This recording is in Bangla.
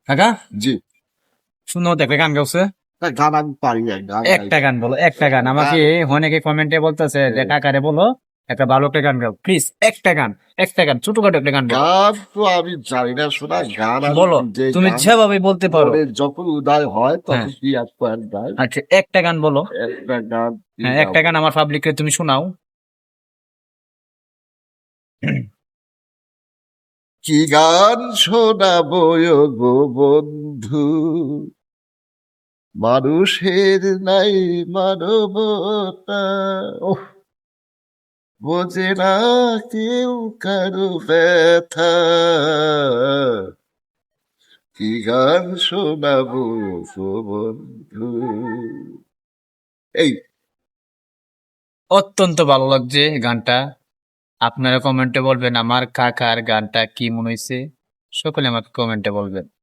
কাকা জি শুনো তো একটা গান গাওছে, না, গান আমি পারি না, গান একটা গান বলো, একটা গান। আমাকে অনেকে কমেন্টে বলতেছে যে কাকারে বলো একটা ভালো একটা গান গাও, প্লিজ একটা গান, একটা গান, ছোটখাটো একটা গান বলো। গান তো আমি জানি না শোনা, গান আমি বলো, নিজে তুমি গান যেভাবে বলতে পারো। মনে যখন উদয় হয় হ্যাঁ, তখন কি আর কয়েন গায়। আচ্ছা একটা গান বলো। একটা গান কি হ্যাঁ, একটা গাবো? গান আমার পাবলিককে তুমি শোনাও। কি গান শোনাবো গো বন্ধু, মানুষের নাই মানবতা, ওহ, বোঝে না কেউ কারো ব্যথা, কি গান শোনাবো গো বন্ধু। এই অত্যন্ত ভালো লাগছে গানটা। আপনারা কমেন্টে বলবেন আমার কাকার গানটা কি মনে হয়েছে, সকলে আমাকে কমেন্টে বলবেন।